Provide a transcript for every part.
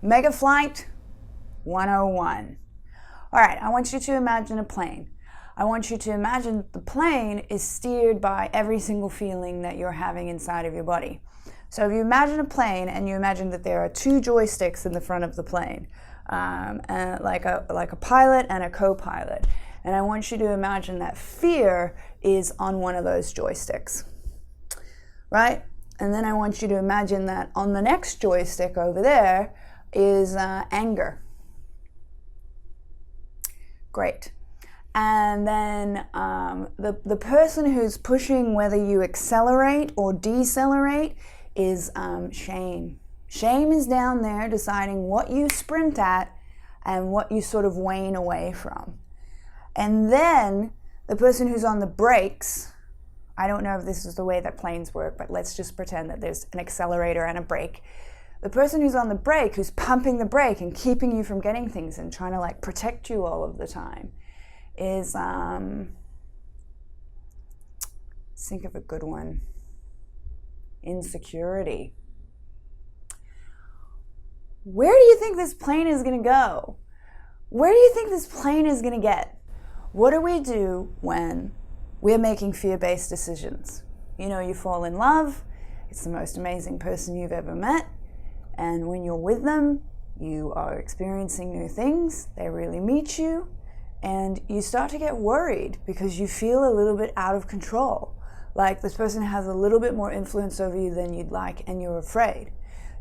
Mega Flight 101. All right, I want you to imagine a plane. I want you to imagine the plane is steered by every single feeling that you're having inside of your body. So if you imagine a plane and you imagine that there are two joysticks in the front of the plane, like a pilot and a co-pilot, and I want you to imagine that fear is on one of those joysticks, right? And then I want you to imagine that on the next joystick over there is anger. Great. And then the person who's pushing whether you accelerate or decelerate is shame. Shame is down there deciding what you sprint at and what you sort of wane away from. And then the person who's on the brakes, I don't know if this is the way that planes work, but let's just pretend that there's an accelerator and a brake. The person who's on the brake, who's pumping the brake and keeping you from getting things and trying to like protect you all of the time, is, think of a good one, insecurity. Where do you think this plane is going to go? Where do you think this plane is going to get? What do we do when we're making fear-based decisions? You know, you fall in love, it's the most amazing person you've ever met, and when you're with them, you are experiencing new things, they really meet you, and you start to get worried because you feel a little bit out of control. Like this person has a little bit more influence over you than you'd like, and you're afraid.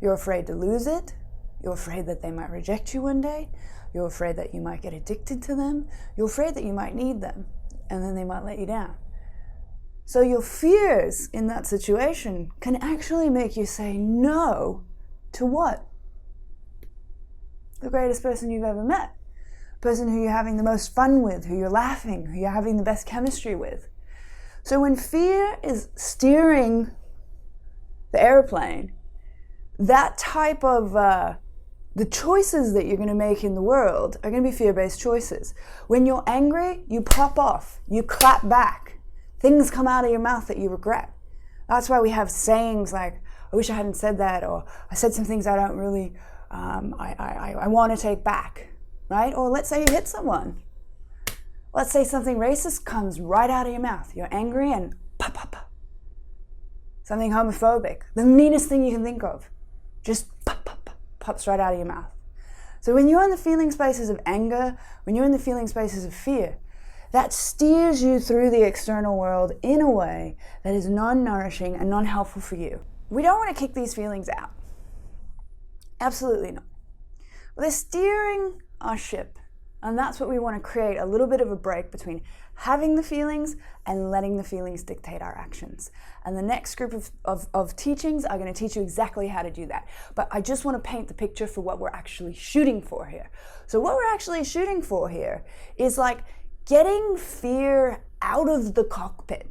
You're afraid to lose it. You're afraid that they might reject you one day. You're afraid that you might get addicted to them. You're afraid that you might need them, and then they might let you down. So your fears in that situation can actually make you say no to what? The greatest person you've ever met. Person who you're having the most fun with, who you're laughing, who you're having the best chemistry with. So when fear is steering the airplane, that type of, the choices that you're going to make in the world are going to be fear-based choices. When you're angry, you pop off, you clap back. Things come out of your mouth that you regret. That's why we have sayings like, I wish I hadn't said that, or I said some things I don't really, I want to take back, right? Or let's say you hit someone. Let's say something racist comes right out of your mouth. You're angry and pop, pop, pop. Something homophobic, the meanest thing you can think of, just pop, pop, pop, pops right out of your mouth. So when you're in the feeling spaces of anger, when you're in the feeling spaces of fear, that steers you through the external world in a way that is non-nourishing and non-helpful for you. We don't want to kick these feelings out. Absolutely not. But they're steering our ship. And that's what we want to create, a little bit of a break between having the feelings and letting the feelings dictate our actions. And the next group of teachings are going to teach you exactly how to do that. But I just want to paint the picture for what we're actually shooting for here. So what we're actually shooting for here is like getting fear out of the cockpit,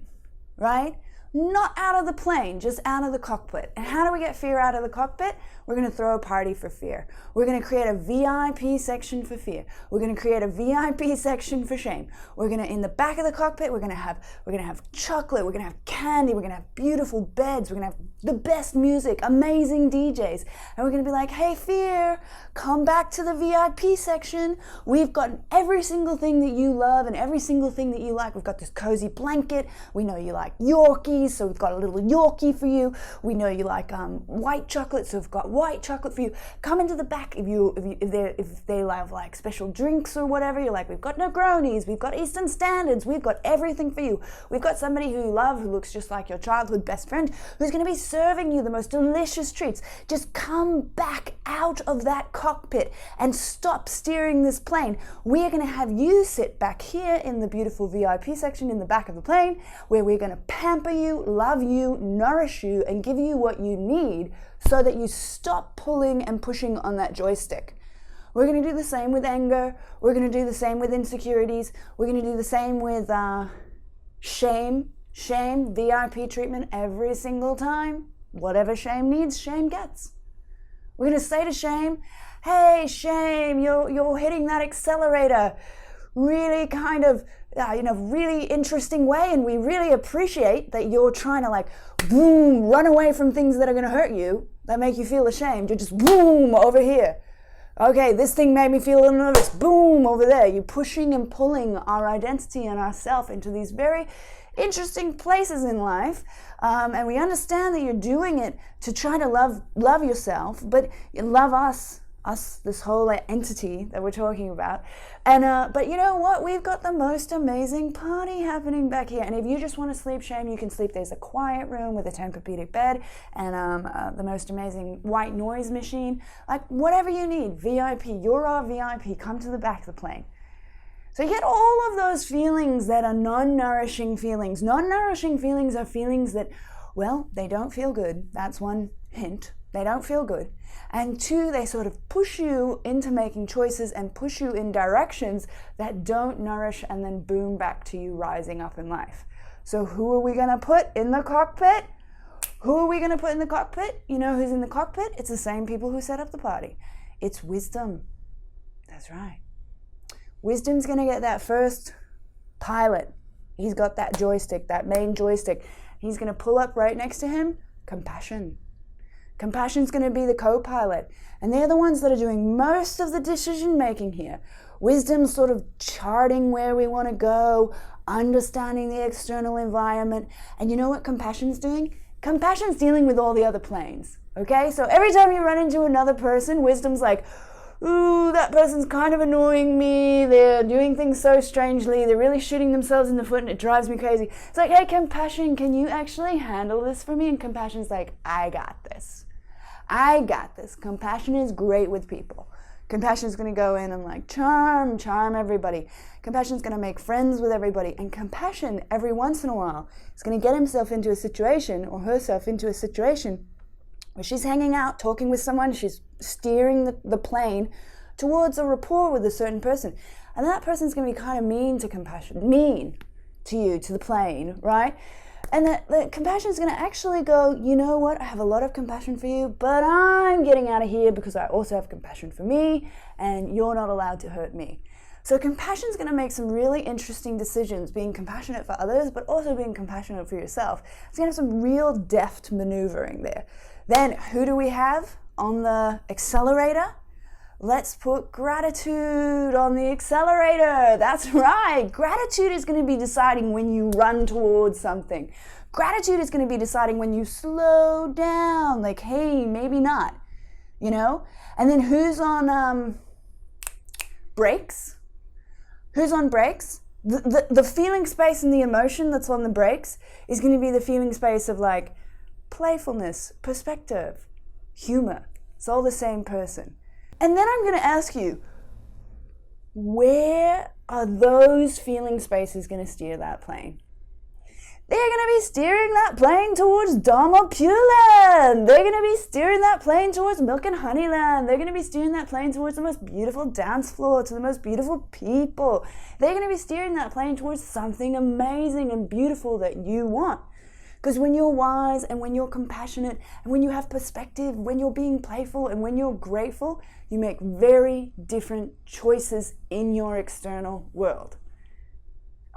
right? Not out of the plane, just out of the cockpit. And how do we get fear out of the cockpit? We're going to throw a party for fear. We're going to create a VIP section for fear. We're going to create a VIP section for shame. We're going to, in the back of the cockpit, we're going to have chocolate, we're going to have candy, we're going to have beautiful beds, we're going to have the best music, amazing DJs. And we're going to be like, hey, fear, come back to the VIP section. We've got every single thing that you love and every single thing that you like. We've got this cozy blanket. We know you like Yorkies, so we've got a little Yorkie for you. We know you like white chocolate, so we've got white chocolate for you. Come into the back if they love like special drinks or whatever. You're like, we've got Negronis, we've got Eastern Standards, we've got everything for you. We've got somebody who you love who looks just like your childhood best friend who's going to be serving you the most delicious treats. Just come back out of that cockpit and stop steering this plane. We are going to have you sit back here in the beautiful VIP section in the back of the plane where we're going to pamper you, love you, nourish you, and give you what you need so that you stop pulling and pushing on that joystick. We're going to do the same with anger. We're going to do the same with insecurities. We're going to do the same with shame. Shame, VIP treatment every single time. Whatever shame needs, shame gets. We're going to say to shame, hey, shame, you're hitting that accelerator really kind of, really interesting way, and we really appreciate that you're trying to like, boom, run away from things that are going to hurt you, that make you feel ashamed. You're just, boom, over here. Okay, this thing made me feel a little nervous. Boom, over there. You're pushing and pulling our identity and ourself into these very interesting places in life. And we understand that you're doing it to try to love yourself, but you love us, this whole entity that we're talking about. And but you know what? We've got the most amazing party happening back here. And if you just want to sleep, shame, you can sleep. There's a quiet room with a Tempur-Pedic bed and the most amazing white noise machine. Like whatever you need, VIP. You're our VIP. Come to the back of the plane. So you get all of those feelings that are non-nourishing feelings. Non-nourishing feelings are feelings that, well, they don't feel good. That's one hint. They don't feel good. And two, they sort of push you into making choices and push you in directions that don't nourish and then boom back to you rising up in life. So who are we going to put in the cockpit? Who are we going to put in the cockpit? You know who's in the cockpit? It's the same people who set up the party. It's wisdom. That's right. Wisdom's going to get that first pilot. He's got that joystick, that main joystick. He's going to pull up right next to him, compassion. Compassion's going to be the co-pilot. And they're the ones that are doing most of the decision making here. Wisdom's sort of charting where we want to go, understanding the external environment. And you know what compassion's doing? Compassion's dealing with all the other planes. Okay? So every time you run into another person, wisdom's like, ooh, that person's kind of annoying me. They're doing things so strangely. They're really shooting themselves in the foot and it drives me crazy. It's like, hey, compassion, can you actually handle this for me? And compassion's like, I got this. I got this. Compassion is great with people. Compassion is going to go in and like charm everybody. Compassion is going to make friends with everybody. And compassion, every once in a while, is going to get himself into a situation or herself into a situation where she's hanging out, talking with someone, she's steering the plane towards a rapport with a certain person. And that person's going to be kind of mean to compassion, mean to you, to the plane, right? And the compassion is going to actually go, you know what, I have a lot of compassion for you, but I'm getting out of here because I also have compassion for me, and you're not allowed to hurt me. So compassion is going to make some really interesting decisions, being compassionate for others, but also being compassionate for yourself. It's going to have some real deft maneuvering there. Then who do we have on the accelerator? Let's put gratitude on the accelerator. That's right. Gratitude is going to be deciding when you run towards something. Gratitude is going to be deciding when you slow down. Like, hey, maybe not, you know? And then who's on brakes? Who's on brakes? The feeling space and the emotion that's on the brakes is going to be the feeling space of like playfulness, perspective, humor. It's all the same person. And then I'm going to ask you, where are those feeling spaces going to steer that plane? They're going to be steering that plane towards Dharma Pure Land. They're going to be steering that plane towards Milk and Honey Land. They're going to be steering that plane towards the most beautiful dance floor, to the most beautiful people. They're going to be steering that plane towards something amazing and beautiful that you want. Because when you're wise and when you're compassionate and when you have perspective, when you're being playful and when you're grateful, you make very different choices in your external world.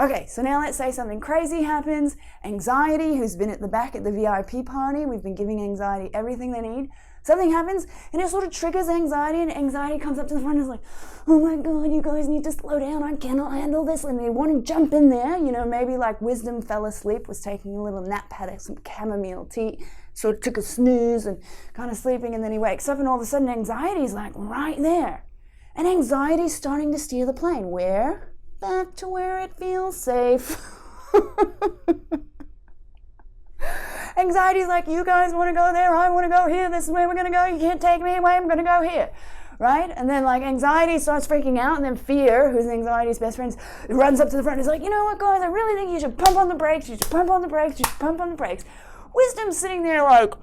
Okay, so now let's say something crazy happens. Anxiety, who's been at the back at the VIP party, we've been giving anxiety everything they need. Something happens and it sort of triggers anxiety, and anxiety comes up to the front and is like, oh my God, you guys need to slow down. I cannot handle this. And they want to jump in there. You know, maybe like wisdom fell asleep, was taking a little nap, had some chamomile tea, sort of took a snooze and kind of sleeping, and then he wakes up and all of a sudden anxiety is like right there. And anxiety is starting to steer the plane. Where? Back to where it feels safe. Anxiety's like, you guys want to go there, I want to go here, this is where we're going to go, you can't take me away, I'm going to go here, right? And then like anxiety starts freaking out, and then fear, who's anxiety's best friend, runs up to the front and is like, you know what guys, I really think you should pump on the brakes, you should pump on the brakes, you should pump on the brakes. Wisdom's sitting there like,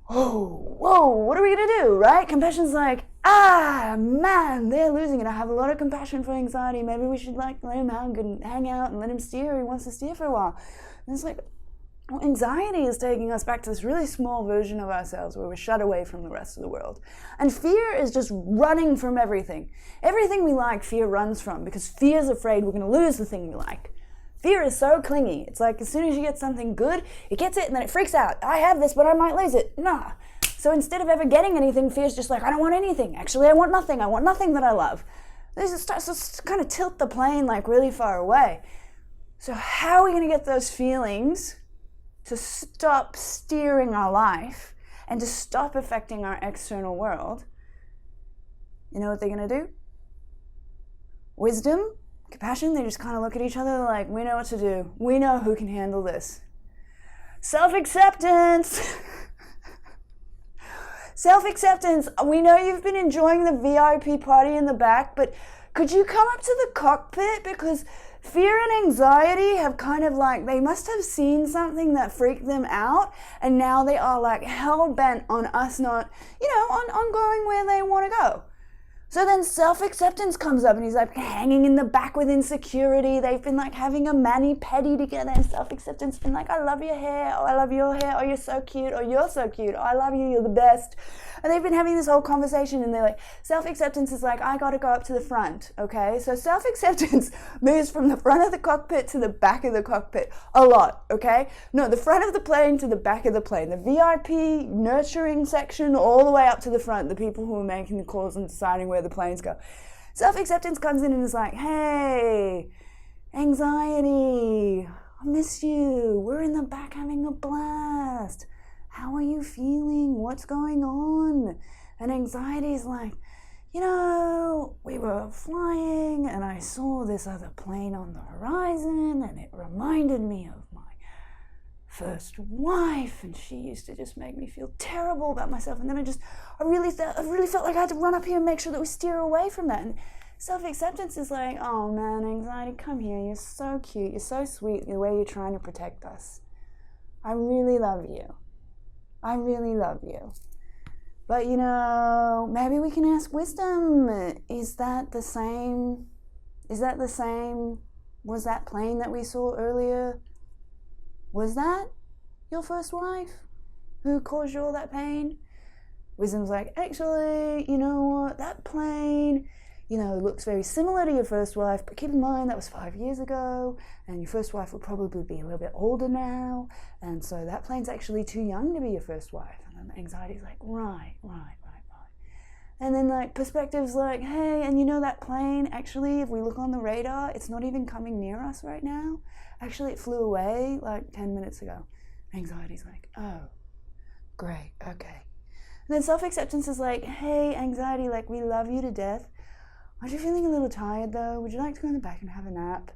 oh, whoa, what are we going to do, right? Compassion's like, man, they're losing it. I have a lot of compassion for anxiety. Maybe we should like let him hang out and let him steer. He wants to steer for a while. And it's like, well, anxiety is taking us back to this really small version of ourselves where we're shut away from the rest of the world. And fear is just running from everything. Everything we like, fear runs from, because fear is afraid we're going to lose the thing we like. Fear is so clingy. It's like as soon as you get something good, it gets it and then it freaks out. I have this, but I might lose it. Nah. So instead of ever getting anything, fear's just like, I don't want anything. Actually, I want nothing. I want nothing that I love. This starts to kind of tilt the plane like really far away. So how are we going to get those feelings to stop steering our life and to stop affecting our external world? You know what they're going to do? Wisdom, compassion, they just kind of look at each other like, we know what to do. We know who can handle this. Self-acceptance. Self-acceptance. We know you've been enjoying the VIP party in the back, but could you come up to the cockpit? Because fear and anxiety have kind of like, they must have seen something that freaked them out, and now they are like hell-bent on us not, on going where they want to go. So then self-acceptance comes up, and he's like hanging in the back with insecurity. They've been like having a mani-pedi together, and self-acceptance been like, I love your hair, oh, I love your hair, oh, you're so cute, oh, you're so cute, oh, I love you, you're the best. And they've been having this whole conversation, and they're like, self-acceptance is like, I gotta go up to the front, okay? So self-acceptance moves from the front of the cockpit to the back of the cockpit a lot, okay? No, the front of the plane to the back of the plane. The VIP nurturing section all the way up to the front, the people who are making the calls and deciding where the planes go. Self-acceptance comes in and is like, hey, anxiety, I miss you, we're in the back having a blast. How are you feeling? What's going on? And anxiety is like, we were flying and I saw this other plane on the horizon and it reminded me of my first wife, and she used to just make me feel terrible about myself. And then I really felt like I had to run up here and make sure that we steer away from that. And self-acceptance is like, oh man, anxiety, come here. You're so cute. You're so sweet the way you're trying to protect us. I really love you. I really love you. But maybe we can ask wisdom. Is that the same? Was that plane that we saw earlier? Was that your first wife who caused you all that pain? Wisdom's like, actually, you know what? That plane, looks very similar to your first wife, but keep in mind that was 5 years ago, and your first wife will probably be a little bit older now, and so that plane's actually too young to be your first wife. And then anxiety's like, right. And then like perspective's like, hey, and that plane, actually, if we look on the radar, it's not even coming near us right now. Actually, it flew away like 10 minutes ago. Anxiety's like, oh, great, okay. And then self-acceptance is like, hey, anxiety, like, we love you to death. Aren't you feeling a little tired though? Would you like to go in the back and have a nap?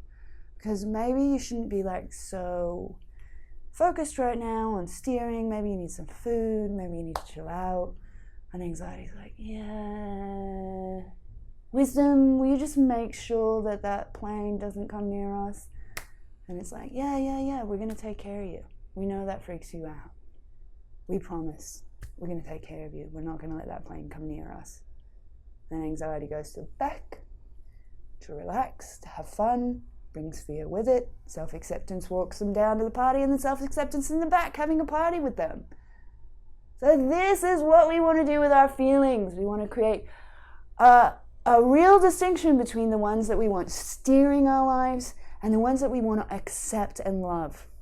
Because maybe you shouldn't be like so focused right now on steering. Maybe you need some food. Maybe you need to chill out. And anxiety's like, yeah. Wisdom, will you just make sure that plane doesn't come near us? And it's like, yeah, we're going to take care of you. We know that freaks you out. We promise. We're going to take care of you. We're not going to let that plane come near us. Then anxiety goes to the back to relax, to have fun, brings fear with it. Self-acceptance walks them down to the party, and then self-acceptance in the back having a party with them. So this is what we want to do with our feelings. We want to create a real distinction between the ones that we want steering our lives and the ones that we want to accept and love.